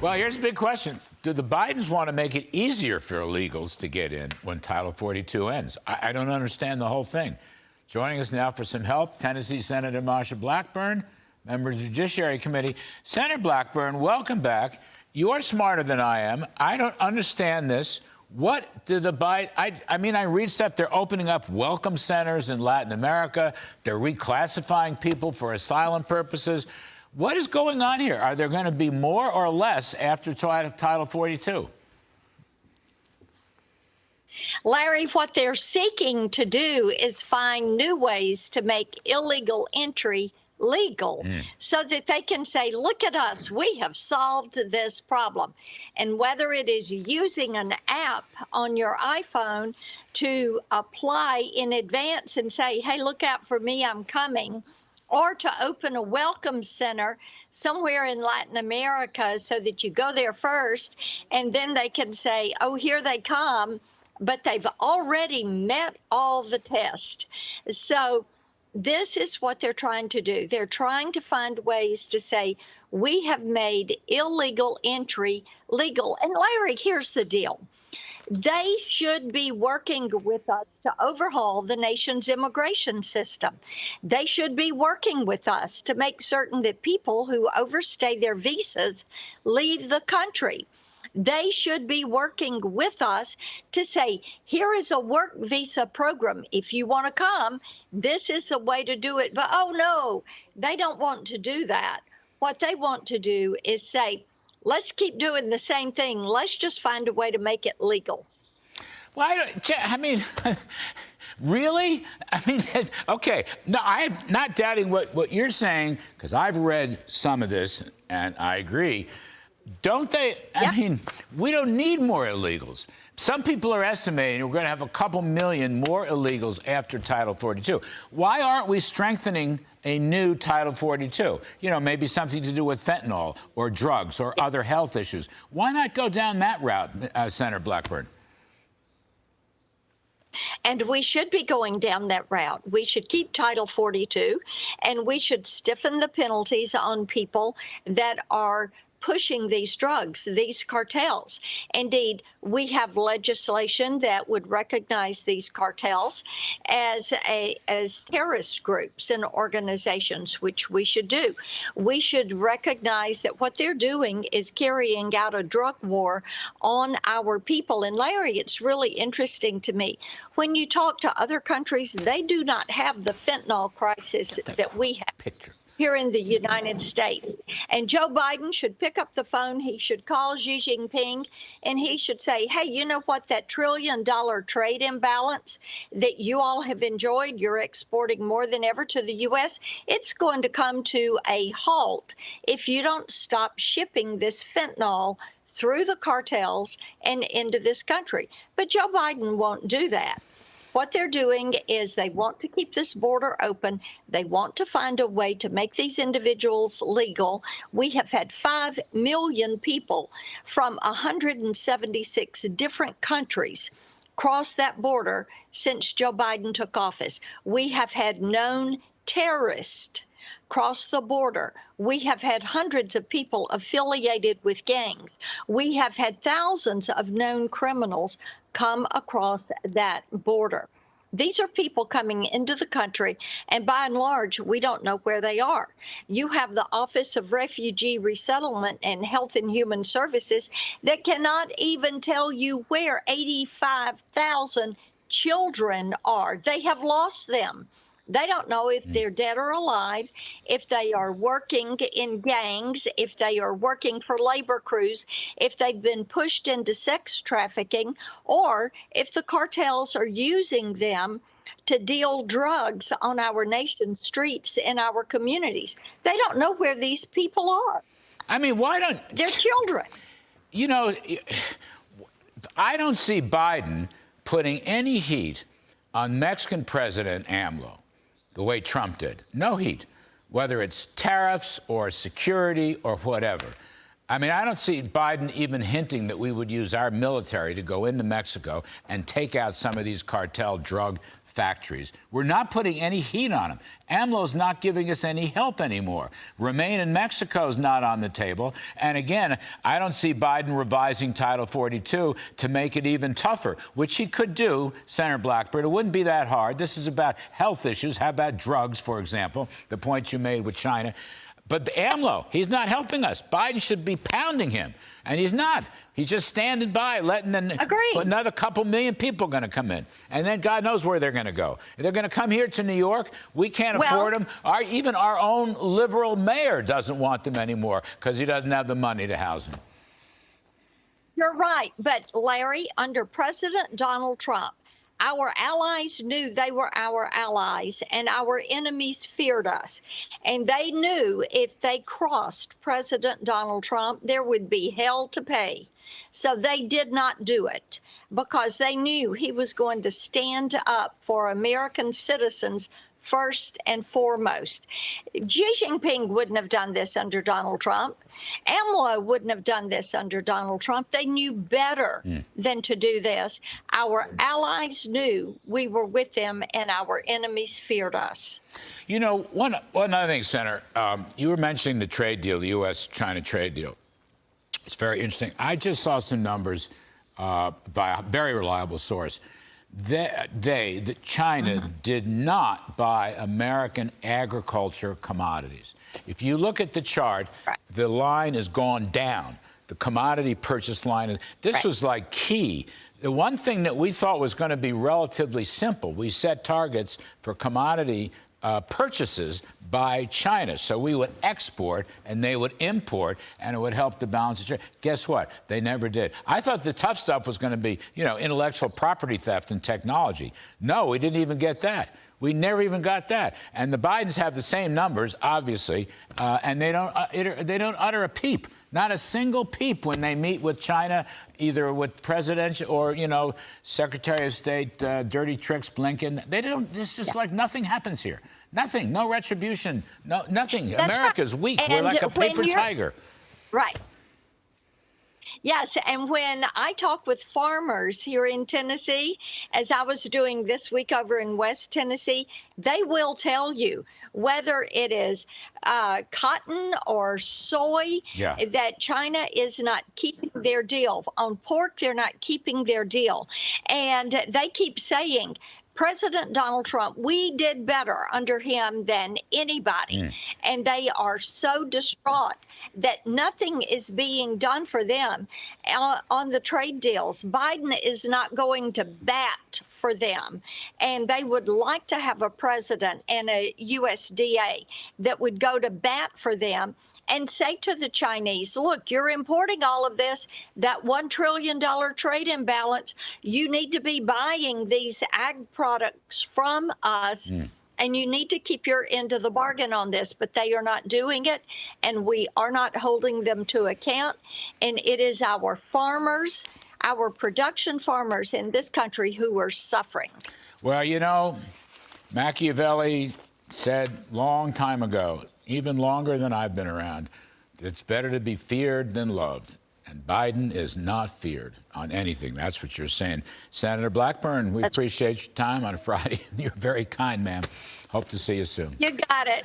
Well, here's a big question. Do the Bidens want to make it easier for illegals to get in when Title 42 ends? I don't understand the whole thing. Joining us now for some help, Tennessee Senator Marsha Blackburn, member of the Judiciary Committee. Senator Blackburn, welcome back. You're smarter than I am. I don't understand this. What do the Biden... I mean, I read stuff. They're opening up welcome centers in Latin America. They're reclassifying people for asylum purposes. What is going on here? Are there going to be more or less after Title 42? Larry, what they're seeking to do is find new ways to make illegal entry legal so that they can say, look at us, we have solved this problem. And whether it is using an app on your iPhone to apply in advance and say, hey, look out for me, I'm coming, or to open a welcome center somewhere in Latin America so that you go there first and then they can say, oh, here they come, but they've already met all the tests. So this is what they're trying to do. They're trying to find ways to say, we have made illegal entry legal. And Larry, here's the deal. They should be working with us to overhaul the nation's immigration system. They should be working with us to make certain that people who overstay their visas leave the country. They should be working with us to say, here is a work visa program. If you want to come, this is the way to do it. But, oh, no, they don't want to do that. What they want to do is say, let's keep doing the same thing. Let's just find a way to make it legal. Well, I mean, really? I mean, okay. No, I'm not doubting what you're saying, because I've read some of this, and I agree. Don't they? I mean, we don't need more illegals. Some people are estimating we're going to have a couple million more illegals after Title 42. Why aren't we strengthening a new Title 42? You know, maybe something to do with fentanyl or drugs or other health issues. Why not go down that route, Senator Blackburn? And we should be going down that route. We should keep Title 42, and we should stiffen the penalties on people that are pushing these drugs, these cartels. Indeed, we have legislation that would recognize these cartels as terrorist groups and organizations, which we should do. We should recognize that what they're doing is carrying out a drug war on our people. And Larry, it's really interesting to me. When you talk to other countries, they do not have the fentanyl crisis that we have here in the United States. And Joe Biden should pick up the phone. He should call Xi Jinping, and he should say, hey, you know what, that $1 trillion trade imbalance that you all have enjoyed, you're exporting more than ever to the U.S., it's going to come to a halt if you don't stop shipping this fentanyl through the cartels and into this country. But Joe Biden won't do that. What they're doing is they want to keep this border open. They want to find a way to make these individuals legal. We have had 5 million people from 176 different countries cross that border since Joe Biden took office. We have had known terrorists cross the border. We have had hundreds of people affiliated with gangs. We have had thousands of known criminals come across that border. These are people coming into the country, and by and large, we don't know where they are. You have the Office of Refugee Resettlement and Health and Human Services that cannot even tell you where 85,000 children are. They have lost them. They don't know if they're dead or alive, if they are working in gangs, if they are working for labor crews, if they've been pushed into sex trafficking, or if the cartels are using them to deal drugs on our nation's streets in our communities. They don't know where these people are. I mean, why don't... They're children. You know, I don't see Biden putting any heat on Mexican President AMLO the way Trump did. No heat, whether it's tariffs or security or whatever. I mean, I don't see Biden even hinting that we would use our military to go into Mexico and take out some of these cartel drug factories. We're not putting any heat on them. AMLO's not giving us any help anymore. Remain in Mexico's not on the table. And again, I don't see Biden revising Title 42 to make it even tougher, which he could do, Senator Blackburn. It wouldn't be that hard. This is about health issues. How about drugs, for example, the point you made with China. But AMLO, he's not helping us. Biden should be pounding him, and he's not. He's just standing by, letting another couple million people going to come in. And then God knows where they're going to go. They're going to come here to New York. We can't afford them. Even our own liberal mayor doesn't want them anymore because he doesn't have the money to house them. You're right. But, Larry, under President Donald Trump, our allies knew they were our allies, and our enemies feared us. And they knew if they crossed President Donald Trump, there would be hell to pay. So they did not do it because they knew he was going to stand up for American citizens first and foremost. Xi Jinping wouldn't have done this under Donald Trump. AMLO wouldn't have done this under Donald Trump. They knew better than to do this. Our allies knew we were with them, and our enemies feared us. You know, one other thing, Senator, you were mentioning the trade deal, the U.S.-China trade deal. It's very interesting. I just saw some numbers by a very reliable source. China did not buy American agriculture commodities. If you look at the chart, the line has gone down. The commodity purchase line is. This was like key. The one thing that we thought was going to be relatively simple, we set targets for commodity purchases by China. So we would export and they would import, and it would help the balance of trade. Guess what? They never did. I thought the tough stuff was going to be, intellectual property theft and technology. No, we didn't even get that. We never even got that. And the Bidens have the same numbers, obviously, and they don't utter a peep. Not a single peep when they meet with China, either with President or, Secretary of State, Dirty Tricks, Blinken. They don't. It's just like nothing happens here. Nothing. No retribution. No, nothing. That's America's right. weak. And we're like a paper tiger. Right. Yes, and when I talk with farmers here in Tennessee, as I was doing this week over in West Tennessee, they will tell you whether it is cotton or soy that China is not keeping their deal. On pork, they're not keeping their deal. And they keep saying, President Donald Trump, we did better under him than anybody. And they are so distraught that nothing is being done for them on the trade deals. Biden is not going to bat for them. And they would like to have a president and a USDA that would go to bat for them and say to the Chinese, look, you're importing all of this, that $1 trillion trade imbalance. You need to be buying these ag products from us, and you need to keep your end of the bargain on this. But they are not doing it, and we are not holding them to account. And it is our farmers, our production farmers in this country who are suffering. Well, Machiavelli said long time ago, even longer than I've been around, it's better to be feared than loved. And Biden is not feared on anything. That's what you're saying. Senator Blackburn, we appreciate your time on a Friday. You're very kind, ma'am. Hope to see you soon. You got it.